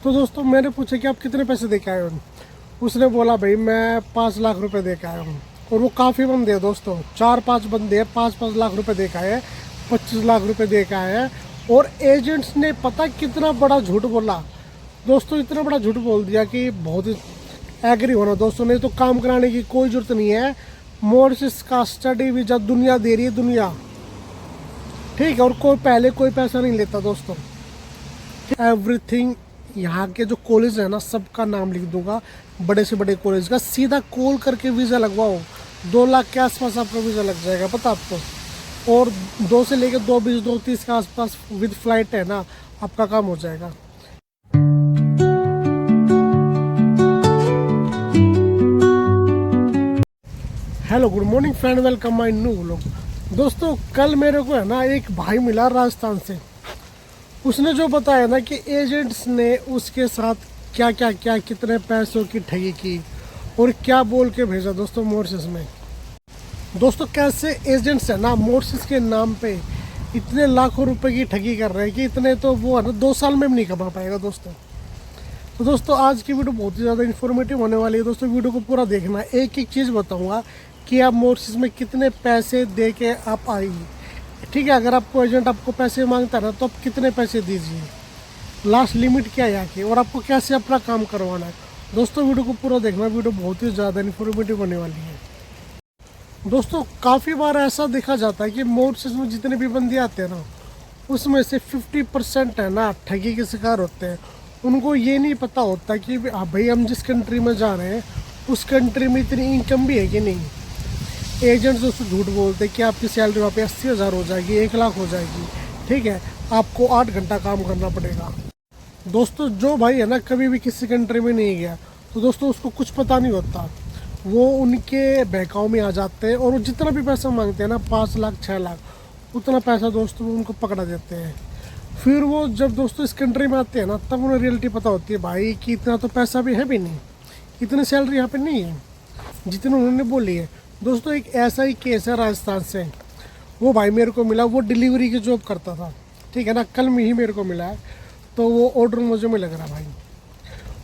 तो दोस्तों मैंने पूछा कि आप कितने पैसे दे के आए हो। उसने बोला भाई मैं 5 लाख रुपए दे के आया हूँ। और वो काफ़ी बंदे हैं दोस्तों, 4-5 बंदे हैं, 5-5 लाख रुपए दे के आए हैं, 25 लाख रुपए दे के आए हैं। और एजेंट्स ने पता कितना बड़ा झूठ बोला दोस्तों, इतना बड़ा झूठ बोल दिया कि बहुत ही एग्री होना दोस्तों। नहीं तो काम कराने की कोई ज़रूरत नहीं है। मॉरिशस का स्टडी वीज़ा दुनिया दे रही है, दुनिया, ठीक है। और कोई पैसा नहीं लेता दोस्तों। एवरीथिंग यहाँ के जो कॉलेज है ना, सबका नाम लिख दूंगा, बड़े से बड़े कॉलेज का। सीधा कॉल करके वीज़ा लगवाओ, 2 लाख के आसपास आपका वीज़ा लग जाएगा, पता आपको। और 2 से लेकर 2:20 2:30 के आसपास विद फ्लाइट है ना, आपका काम हो जाएगा। Hello good morning friend, welcome my new vlog. दोस्तों कल मेरे को है ना एक भाई मिला राजस्थान से। उसने जो बताया ना कि एजेंट्स ने उसके साथ क्या क्या क्या कितने पैसों की ठगी की और क्या बोल के भेजा दोस्तों मॉरिशस में। दोस्तों कैसे एजेंट्स है ना मॉरिशस के नाम पे इतने लाखों रुपए की ठगी कर रहे हैं कि इतने तो वो है ना 2 साल में भी नहीं कमा पाएगा दोस्तों। तो दोस्तों आज की वीडियो बहुत ही ज़्यादा इन्फॉर्मेटिव होने वाली है दोस्तों। वीडियो को पूरा देखना, एक एक चीज़ बताऊंगा कि आप मॉरिशस में कितने पैसे दे के आप आएंगे, ठीक है। अगर आपको एजेंट आपको पैसे मांगता है ना, तो आप कितने पैसे दीजिए, लास्ट लिमिट क्या है यहाँ की, और आपको कैसे अपना काम करवाना है। दोस्तों वीडियो को पूरा देखना, वीडियो बहुत ही ज़्यादा इन्फॉर्मेटिव होने वाली है। दोस्तों काफ़ी बार ऐसा देखा जाता है कि मॉरिशस में जितने भी बंदे आते हैं ना, उसमें से 50% है ना ठगी के शिकार होते हैं। उनको ये नहीं पता होता कि भाई हम जिस कंट्री में जा रहे हैं उस कंट्री में इतनी इनकम भी है कि नहीं। एजेंट्स दोस्तों झूठ बोलते हैं कि आपकी सैलरी वहाँ पे 80,000 हो जाएगी, 1 लाख हो जाएगी, ठीक है। आपको 8 घंटा काम करना पड़ेगा। दोस्तों जो भाई है ना कभी भी किसी कंट्री में नहीं गया, तो दोस्तों उसको कुछ पता नहीं होता। वो उनके बहकाव में आ जाते हैं और वो जितना भी पैसा मांगते हैं ना, 5 लाख 6 लाख, उतना पैसा दोस्तों वो उनको पकड़ा देते हैं। फिर वो जब दोस्तों इस कंट्री में आते हैं ना, तब उन्हें रियलिटी पता होती है भाई कि इतना तो पैसा भी है भी नहीं, इतनी सैलरी यहाँ पे नहीं है जितनी उन्होंने बोली है। दोस्तों एक ऐसा ही केस है राजस्थान से। वो भाई मेरे को मिला, वो डिलीवरी की जॉब करता था, ठीक है ना, कल में ही मेरे को मिला है। तो वो ऑर्डर मुझे में लग रहा भाई।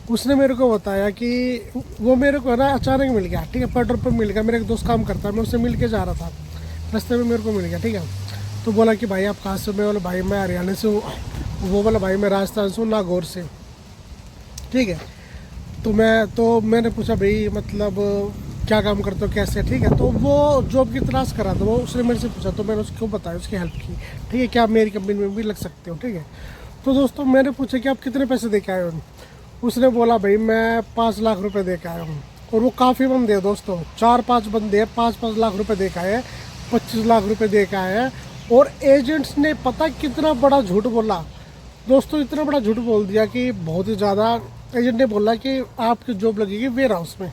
उसने मेरे को बताया कि वो मेरे को है ना अचानक मिल गया, ठीक है, पेट्रोल पंप मिल गया। मेरा एक दोस्त काम करता है, मैं उससे मिल के जा रहा था, रास्ते में मेरे को मिल गया, ठीक है। तो बोला कि भाई आप कहाँ से? मैं बोला भाई मैं हरियाणा से हूँ। वो बोला भाई मैं राजस्थान से हूँ, नागौर से, ठीक है। तो मैंने पूछा भाई मतलब क्या काम करते हो, कैसे, ठीक है। तो वो जॉब की तलाश करा था, वो उसने मेरे से पूछा, तो मैंने उसको बताया, उसकी हेल्प की, ठीक है, क्या आप मेरी कंपनी में भी लग सकते हो, ठीक है। तो दोस्तों मैंने पूछा कि आप कितने पैसे दे के आए हो। उसने बोला भाई मैं 5 लाख रुपए दे के आया हूँ। और वो काफ़ी बंदे हैं दोस्तों, 4-5 बंदे हैं, 5-5 लाख रुपए दे के आए हैं, 25 लाख रुपए दे के आए हैं। और एजेंट्स ने पता कितना बड़ा झूठ बोला दोस्तों, इतना बड़ा झूठ बोल दिया कि बहुत ही ज़्यादा। एजेंट ने बोला कि आपकी जॉब लगेगी वेयर हाउस में,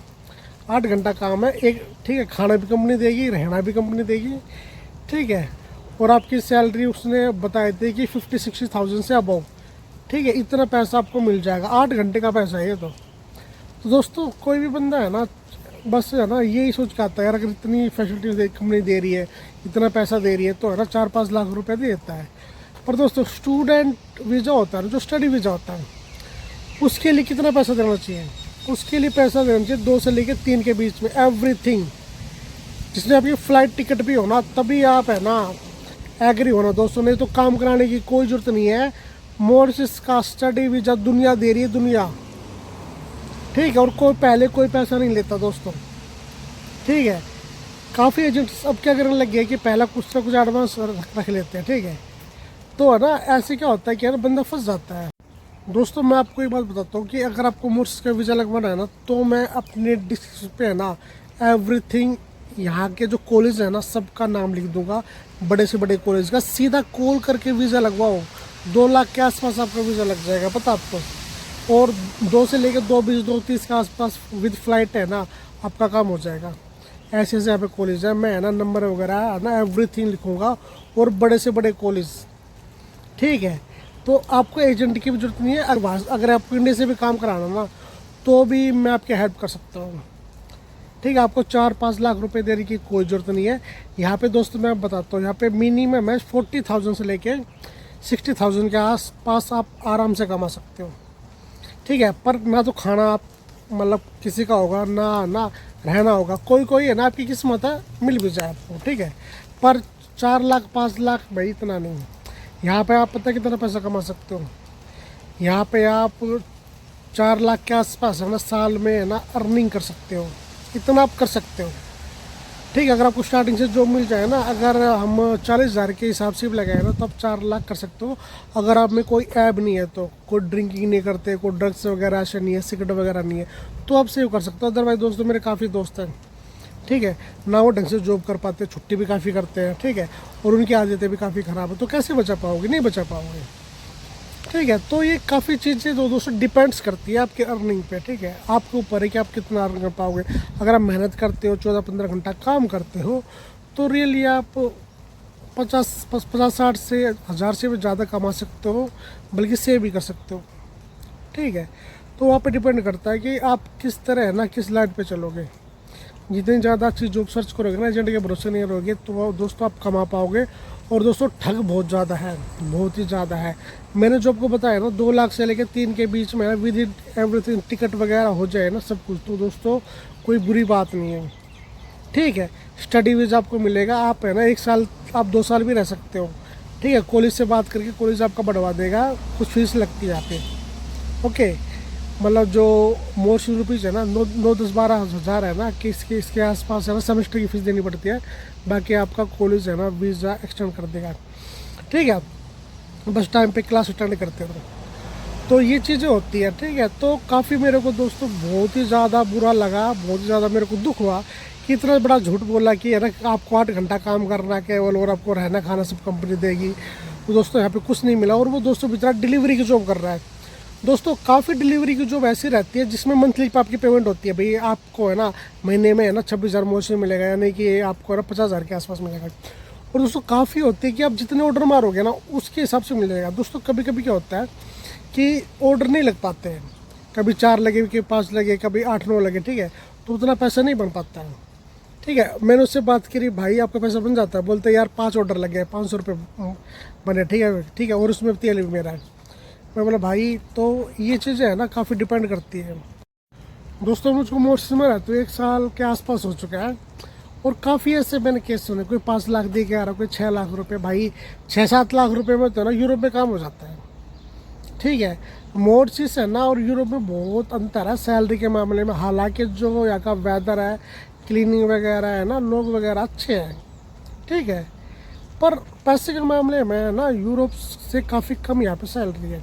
8 घंटा काम है, एक, ठीक है, खाना भी कंपनी देगी, रहना भी कंपनी देगी, ठीक है। और आपकी सैलरी उसने बताई थी कि 50-60 थाउजेंड से अबव, ठीक है, इतना पैसा आपको मिल जाएगा। 8 घंटे का पैसा है ये तो दोस्तों कोई भी बंदा है ना, बस है ना यही सोच के आता है यार, अगर इतनी फैसिलिटी कंपनी दे रही है, इतना पैसा दे रही है, तो है ना 4-5 लाख रुपए दे देता है। पर दोस्तों स्टूडेंट वीज़ा होता है ना, जो स्टडी वीज़ा होता है, उसके लिए कितना पैसा देना चाहिए? उसके लिए पैसा देना चाहिए 2 से लेकर 3 के बीच में, एवरीथिंग। जिसमें आपकी फ़्लाइट टिकट भी हो ना, तभी आप है ना एग्री होना दोस्तों। नहीं तो काम कराने की कोई ज़रूरत नहीं है। मॉरिशस का स्टडी वीज़ा दुनिया दे रही है, दुनिया, ठीक है। और कोई पैसा नहीं लेता दोस्तों, ठीक है। काफ़ी एजेंट्स अब क्या करने लग गए कि पहला कुछ ना कुछ एडवांस रख लेते हैं, ठीक है। तो है ना ऐसे क्या होता है कि यार बंदा फंस जाता है। दोस्तों मैं आपको एक बात बताता हूँ कि अगर आपको मॉरिशस का वीज़ा लगवाना है ना, तो मैं अपने डिस्क्रिप्शन पे है ना एवरीथिंग यहाँ के जो कॉलेज है ना, सबका नाम लिख दूंगा, बड़े से बड़े कॉलेज का। सीधा कॉल करके वीज़ा लगवाओ, 2 लाख के आसपास आपका वीज़ा लग जाएगा, पता आपको। और 2 से लेकर 2:20 2:30 के आसपास विद फ्लाइट है ना, आपका काम हो जाएगा। ऐसे ऐसे यहाँ पे कॉलेज है, मैं है ना नंबर वगैरह है ना एवरीथिंग लिखूँगा, और बड़े से बड़े कॉलेज, ठीक है। तो आपको एजेंट की भी जरूरत नहीं है। अगर आपको इंडिया से भी काम कराना ना, तो भी मैं आपकी हेल्प कर सकता हूँ, ठीक है। आपको 4-5 लाख रुपए देने की कोई ज़रूरत नहीं है। यहाँ पे दोस्तों मैं बताता हूँ, यहाँ पे मिनिमम है 40,000 से लेके 60,000 के आस पास आप आराम से कमा सकते हो। ठीक है। पर ना तो खाना आप मतलब किसी का होगा, ना रहना होगा। कोई कोई है ना, आपकी किस्मत है मिल भी जाए आपको, ठीक है। पर 4 लाख 5 लाख भाई इतना नहीं। यहाँ पे आप पता कितना पैसा कमा सकते हो, यहाँ पे आप 4 लाख के आसपास है ना साल में है ना अर्निंग कर सकते हो, इतना आप कर सकते हो, ठीक है। अगर आपको स्टार्टिंग से जॉब मिल जाए ना, अगर हम 40,000 के हिसाब से भी लगाए ना तो आप 4 लाख कर सकते हो। अगर आप में कोई ऐब नहीं है, तो कोई ड्रिंकिंग नहीं करते, कोई ड्रग्स वगैरह ऐसे नहीं है, सिगरेट वगैरह नहीं है, तो आप सेव कर सकते हो। अदरवाइज दोस्तों मेरे काफ़ी दोस्त हैं, ठीक है ना, वो ढंग से जॉब कर पाते, छुट्टी भी काफ़ी करते हैं, ठीक है, और उनकी आदतें भी काफ़ी ख़राब है, तो कैसे बचा पाओगे, नहीं बचा पाओगे, ठीक है। तो ये काफ़ी चीज़ें दोस्तों डिपेंड्स करती है आपके अर्निंग पे, ठीक है। आपके ऊपर है कि आप कितना अर्न कर पाओगे। अगर आप मेहनत करते हो, 14-15 घंटा काम करते हो, तो रियली आप 50-60 से 1,000 से भी ज़्यादा कमा सकते हो, बल्कि सेव भी कर सकते हो, ठीक है। तो वहाँ पे डिपेंड करता है कि आप किस तरह है ना, किस लाइन पे चलोगे। जितनी ज़्यादा अच्छी जॉब सर्च करोगे ना, एजेंट के भरोसे नहीं रहोगे, तो दोस्तों आप कमा पाओगे। और दोस्तों ठग बहुत ज़्यादा है, बहुत ही ज़्यादा है। मैंने जो आपको बताया ना 2 लाख से लेकर 3 के बीच में विद इन एवरीथिंग टिकट वगैरह हो जाए ना सब कुछ, तो दोस्तों कोई बुरी बात नहीं है, ठीक है। स्टडी वीज़ा आपको मिलेगा, आप है ना 1 साल, आप 2 साल भी रह सकते हो, ठीक है। कॉलेज से बात करके कॉलेज आपका बढ़वा देगा, कुछ फीस लगती है यहाँ पे, ओके। मतलब जो मोस्ट रुपीज़ है ना 9-10-12 हज़ार है ना, कि इसके आसपास है ना सेमेस्टर की फ़ीस देनी पड़ती है। बाकी आपका कॉलेज है ना वीज़ा एक्सटेंड कर देगा, ठीक है, बस टाइम पे क्लास अटेंड करते रहो। तो ये चीज़ें होती है, ठीक है। तो काफ़ी मेरे को दोस्तों बहुत ही ज़्यादा बुरा लगा, बहुत ही ज़्यादा मेरे को दुख हुआ कि इतना बड़ा झूठ बोला कि है ना आपको 8 घंटा काम करना है केवल, और आपको रहना खाना सब कंपनी देगी। तो दोस्तों यहाँ पे कुछ नहीं मिला। और वो दोस्तों बेचारा डिलीवरी की जॉब कर रहा है। दोस्तों काफ़ी डिलीवरी की जॉब ऐसी रहती है जिसमें मंथली पे आपकी पेमेंट होती है। भाई आपको है ना महीने में है ना 26,000 मोशन मिलेगा, यानी कि आपको है ना 50,000 के आसपास मिलेगा। और दोस्तों काफ़ी होती है कि आप जितने ऑर्डर मारोगे ना उसके हिसाब से मिल जाएगा। दोस्तों कभी कभी क्या होता है कि ऑर्डर नहीं लग पाते हैं, कभी 4 लगे, कभी 5 लगे, कभी 8-9 लगे, ठीक है, तो उतना पैसा नहीं बन पाता है, ठीक है। मैंने उससे बात करी, भाई आपका पैसा बन जाता है? बोलते यार 5 ऑर्डर लगे, 500 रुपये बने, ठीक है, और उसमें तेल भी मेरा है। मैं बोला भाई तो ये चीज़ें है ना काफ़ी डिपेंड करती है। दोस्तों मुझको मोर्स में रहते हुए 1 साल के आसपास हो चुका है, और काफ़ी ऐसे मैंने केस सुने, कोई 5 लाख दे के आ रहा, कोई 6 लाख रुपए। भाई 6-7 लाख रुपए में तो ना यूरोप में काम हो जाता है, ठीक है। मोर्सिस है ना और यूरोप में बहुत अंतर है सैलरी के मामले में। हालांकि जो यहाँ का वेदर है, क्लीनिंग वगैरह है ना, लोग वगैरह अच्छे हैं, ठीक है, पर पैसे के मामले में है ना यूरोप से काफ़ी कम यहाँ पे सैलरी है।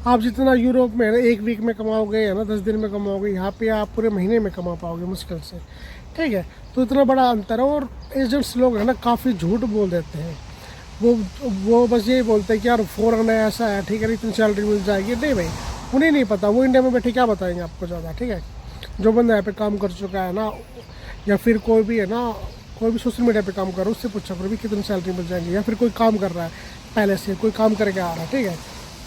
आप जितना यूरोप में है ना 1 वीक में कमाओगे या ना 10 दिन में कमाओगे, यहाँ पे आप पूरे महीने में कमा पाओगे मुश्किल से, ठीक है। तो इतना बड़ा अंतर है। और एजेंट्स लोग है ना काफ़ी झूठ बोल देते हैं। वो बस यही बोलते हैं कि यार फॉरेन है, ऐसा है, ठीक है, इतनी सैलरी मिल जाएगी। नहीं भाई, उन्हें नहीं पता, वो इंडिया में बैठे क्या बताएंगे आपको ज़्यादा, ठीक है। जो बंदा यहाँ पे काम कर चुका है ना, या फिर कोई भी है ना, कोई भी सोशल मीडिया पे काम करो, उससे पूछा करो भी कितनी सैलरी मिल जाएगी। या फिर कोई काम कर रहा है पहले से, कोई काम करके आ रहा है, ठीक है,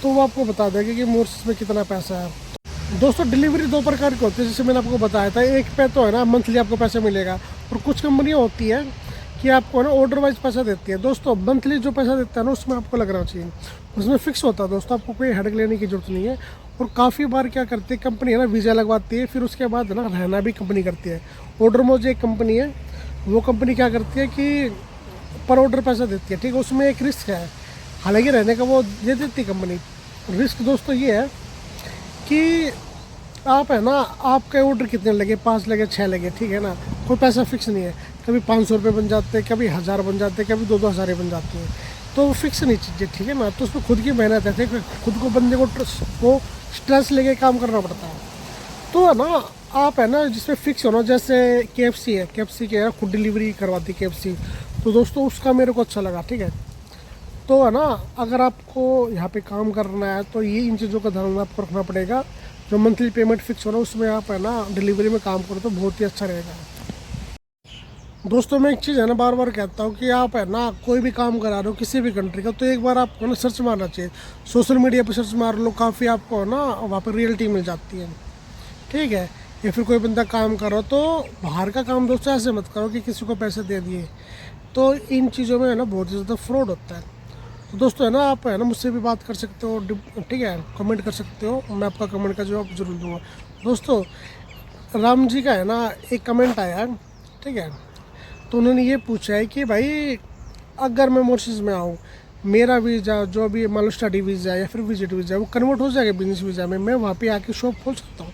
तो वो आपको बता देगा कि मोर्स में कितना पैसा है। दोस्तों डिलीवरी 2 प्रकार की होती है, जैसे मैंने आपको बताया था। एक पे तो है ना मंथली आपको पैसा मिलेगा, और कुछ कंपनियाँ होती है कि आपको है ना ऑर्डर वाइज पैसा देती है। दोस्तों मंथली जो पैसा देता है ना उसमें आपको लगना चाहिए, उसमें फिक्स होता है दोस्तों, आपको कोई हेडेक लेने की जरूरत नहीं है। और काफ़ी बार क्या करती है कंपनी है ना, वीज़ा लगवाती है, फिर उसके बाद है ना रहना भी कंपनी करती है। ऑर्डर मोज एक कंपनी है, वो कंपनी क्या करती है कि पर ऑर्डर पैसा देती है, ठीक है। उसमें एक रिस्क है, हालांकि रहने का वो दे देती है कंपनी। रिस्क दोस्तों ये है कि आप है ना आपके ऑर्डर कितने लगे, 5 लगे, 6 लगे, ठीक है ना, कोई पैसा फिक्स नहीं है। कभी 500 रुपये बन जाते हैं, कभी 1000 बन जाते हैं, कभी 2-2 हज़ार बन जाती हैं, तो फिक्स नहीं चीज़ें, ठीक है ना। तो उसमें खुद की मेहनत है, ठीक है, खुद को बंदे को स्ट्रेस लेके काम करना पड़ता है। तो है ना आप है ना जिसमें फिक्स हो ना, जैसे KFC है, KFC के खुद डिलीवरी करवाती है KFC, तो दोस्तों उसका मेरे को अच्छा लगा, ठीक है। तो है ना अगर आपको यहाँ पे काम करना है तो ये इन चीज़ों का ध्यान आपको रखना पड़ेगा। जो मंथली पेमेंट फिक्स हो ना उसमें आप है ना डिलीवरी में काम करो तो बहुत ही अच्छा रहेगा। दोस्तों मैं एक चीज़ है ना बार बार कहता हूँ कि आप है ना कोई भी काम करा रहे हो किसी भी कंट्री का, तो एक बार आपको ना सर्च मारना चाहिए। सोशल मीडिया पर सर्च मार लो, काफ़ी आपको है ना वहाँ पर रियलिटी मिल जाती है, ठीक है। या फिर कोई बंदा काम करो तो बाहर का काम दोस्तों ऐसे मत करो कि किसी को पैसे दे दिए, तो इन चीज़ों में है ना बहुत ही ज़्यादा फ्रॉड होता है। तो दोस्तों है ना, आप है ना मुझसे भी बात कर सकते हो, ठीक है, कमेंट कर सकते हो, मैं आपका कमेंट का जवाब जरूर दूंगा। दोस्तों राम जी का है ना एक कमेंट आया है, ठीक है, तो उन्होंने ये पूछा है कि भाई अगर मैं मॉरिशस में आऊँ, मेरा वीज़ा जो भी मान लो स्टडी वीज़ा या फिर विजिट वीज़ा वो कन्वर्ट हो जाएगा बिजनेस वीज़ा में, मैं वहाँ पे आके शॉप खोल सकता हूँ।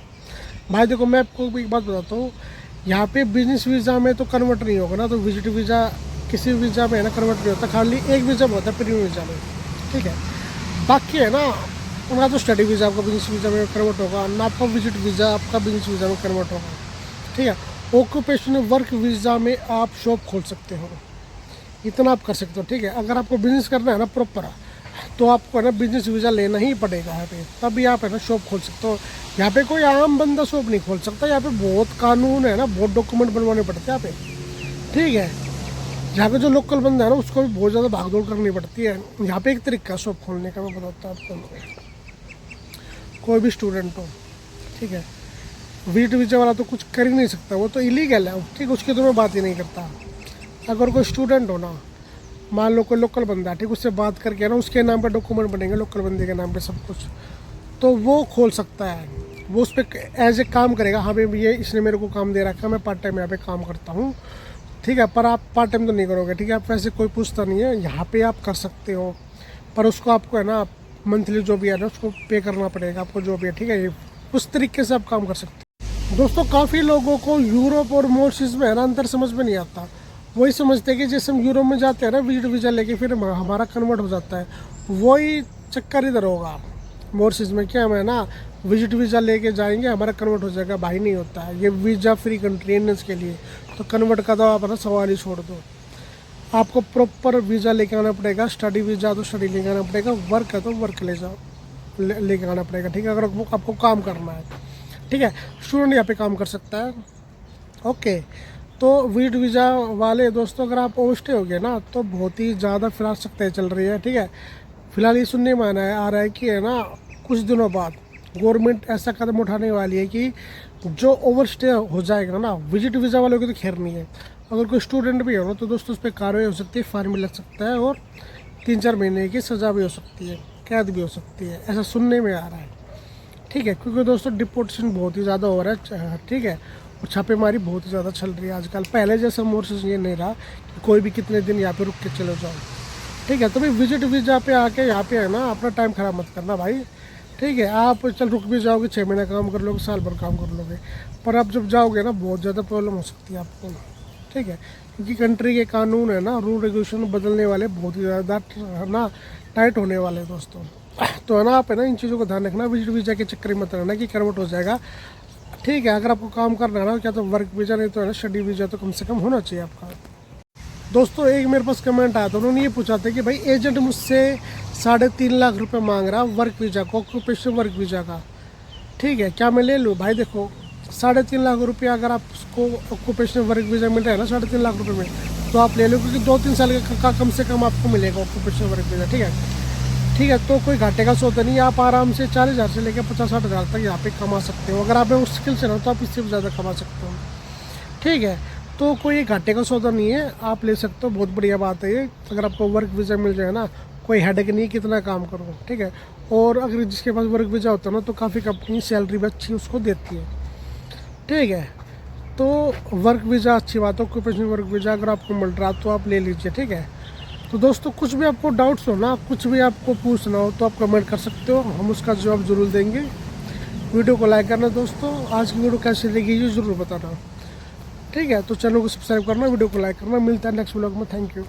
भाई देखो मैं आपको एक बात बताता हूँ, यहाँ पे बिजनेस वीज़ा में तो कन्वर्ट नहीं होगा ना, तो विजिट वीज़ा किसी वीज़ा में है ना कन्वर्ट नहीं होता, खाली एक वीज़ा में होता है, प्रीमियम वीज़ा में, ठीक है। बाकी है ना ना तो स्टडी वीज़ा आपका बिजनेस वीज़ा में कन्वर्ट होगा, ना आपका विजिट वीज़ा आपका बिजनेस वीज़ा में कन्वर्ट होगा, ठीक है। ऑक्यूपेशनल वर्क वीज़ा में आप शॉप खोल सकते हो, इतना आप कर सकते हो, ठीक है। अगर आपको बिजनेस करना है ना प्रॉपर, तो आपको है ना बिजनेस वीज़ा लेना ही पड़ेगा यहाँ पे, तभी आप है ना शॉप खोल सकते हो। यहाँ पे कोई आम बंदा शॉप नहीं खोल सकता, यहाँ पे बहुत कानून है ना, बहुत डॉक्यूमेंट बनवाने पड़ते हैं यहाँ पे, ठीक है। यहाँ पे जो लोकल बंदा है ना उसको भी बहुत ज़्यादा भागदौड़ करनी पड़ती है। यहाँ पे एक तरीका शॉप खोलने का मैं बताता हूँ आपको, कोई भी स्टूडेंट हो, ठीक है, विजिट वीज़ा वाला तो कुछ कर ही नहीं सकता, वो तो इलीगल है, ठीक, उसकी तो मैं बात ही नहीं करता। अगर कोई स्टूडेंट हो ना, मान लो कोई लोकल बंदा, ठीक, उससे बात करके ना उसके नाम पर डॉक्यूमेंट बनेंगे, लोकल बंदे के नाम पे सब कुछ, तो वो खोल सकता है। वो उस पर एज ए काम करेगा, हाँ भाई ये इसने मेरे को काम दे रखा है, मैं पार्ट टाइम यहाँ पे काम करता हूँ, ठीक है, पर आप पार्ट टाइम तो नहीं करोगे, ठीक है, आप वैसे कोई पूछता नहीं है, यहाँ पे आप कर सकते हो, पर उसको आपको है ना मंथली जो भी है ना उसको पे करना पड़ेगा आपको जो भी है, ठीक है। ये उस तरीके से आप काम कर सकते हो। दोस्तों काफ़ी लोगों को यूरोप और मॉरिशस में है ना अंतर समझ में नहीं आता, वही समझते हैं कि जैसे हम यूरोप में जाते हैं ना विजिट वीज़ा लेके, फिर हमारा कन्वर्ट हो जाता है, वही चक्कर इधर होगा मॉरिशस में, क्या है ना विजिट वीज़ा लेके जाएंगे हमारा कन्वर्ट हो जाएगा, भाई नहीं होता है, ये वीज़ा फ्री कंट्री है इंडियंस के लिए, तो कन्वर्ट का तो आप ना सवाल ही छोड़ दो। आपको प्रॉपर वीज़ा लेके आना पड़ेगा, स्टडी वीज़ा तो स्टडी लेके आना पड़ेगा, वर्क है तो वर्क ले जाओ लेके आना पड़ेगा, ठीक है, अगर आपको काम करना है, ठीक है। स्टूडेंट यहाँ पे काम कर सकता है, ओके। तो विजिट वीज़ा वाले दोस्तों अगर आप ओवरस्टे हो गए ना तो बहुत ही ज़्यादा फिलहाल सख्ताई चल रही है, ठीक है। फिलहाल ये सुनने में आ रहा है कि है ना कुछ दिनों बाद गवर्नमेंट ऐसा कदम उठाने वाली है कि जो ओवरस्टे हो जाएगा ना, विजिट वीज़ा वालों की तो खैर नहीं है, अगर कोई स्टूडेंट भी हो ना तो दोस्तों उस पर कार्रवाई हो सकती है, फाइन भी लग सकता है और 3-4 महीने की सज़ा भी हो सकती है, कैद भी हो सकती है, ऐसा सुनने में आ रहा है, ठीक है। क्योंकि दोस्तों डिपोर्टेशन बहुत ही ज़्यादा हो रहा है, ठीक है, और छापेमारी बहुत ही ज़्यादा चल रही है आजकल, पहले जैसा मॉरिशस ये नहीं रहा कि कोई भी कितने दिन यहाँ पे रुक के चले जाओ, ठीक है। तो भाई विजिट वीज़ा पे आके यहाँ पे है ना अपना टाइम ख़राब मत करना भाई, ठीक है। आप चल रुक भी जाओगे, 6 महीने काम कर लोगे, साल भर काम कर लोगे, पर आप जब जाओगे ना बहुत ज़्यादा प्रॉब्लम हो सकती है आपको, ठीक है। क्योंकि कंट्री के कानून है ना, रूल रेगुलेशन बदलने वाले, बहुत ही ज़्यादा ना टाइट होने वाले दोस्तों, तो है ना आप है ना इन चीज़ों को ध्यान रखना, विजिट वीज़ा के चक्कर में मत रहना कि कन्वर्ट हो जाएगा, ठीक है। अगर आपको काम करना है ना, क्या तो वर्क वीज़ा नहीं तो है ना स्टडी वीज़ा तो कम से कम होना चाहिए आपका। दोस्तों एक मेरे पास कमेंट आया था, उन्होंने ये पूछा था कि भाई एजेंट मुझसे 3.5 लाख रुपए मांग रहा वर्क वीज़ा को, ऑक्यूपेशन वर्क वीज़ा का, ठीक है, क्या मैं ले लूँ? भाई देखो 3.5 लाख रुपया अगर आपको ऑक्यूपेशन वर्क वीज़ा मिल रहा है ना 3.5 लाख रुपये में, तो आप ले लो, क्योंकि 2-3 साल का कम से कम आपको मिलेगा ऑक्यूपेशन वर्क वीज़ा, ठीक है, ठीक है। तो कोई घाटे का सौदा नहीं, आप आराम से 40,000 से लेकर 50-60 हज़ार तक यहाँ पे कमा सकते हो, अगर आप उस स्किल से ना तो आप इससे भी ज़्यादा कमा सकते हो, ठीक है। तो कोई घाटे का सौदा नहीं है, आप ले सकते हो, बहुत बढ़िया बात है ये, अगर आपको वर्क वीज़ा मिल जाए ना, कोई हेडेक नहीं कितना काम करो, ठीक है। और अगर जिसके पास वर्क वीज़ा होता है ना तो काफ़ी कंपनी सैलरी भी अच्छी उसको देती है, ठीक है। तो वर्क वीज़ा अच्छी बात है, ऑक्यूपेशन वर्क वीज़ा अगर आपको मिल रहा तो आप ले लीजिए, ठीक है। तो दोस्तों कुछ भी आपको डाउट्स हो ना, कुछ भी आपको पूछना हो तो आप कमेंट कर सकते हो, हम उसका जवाब ज़रूर देंगे। वीडियो को लाइक करना दोस्तों, आज की वीडियो कैसी लगी ये ज़रूर बताना, ठीक है। तो चैनल को सब्सक्राइब करना, वीडियो को लाइक करना, मिलता है नेक्स्ट व्लॉग में, थैंक यू।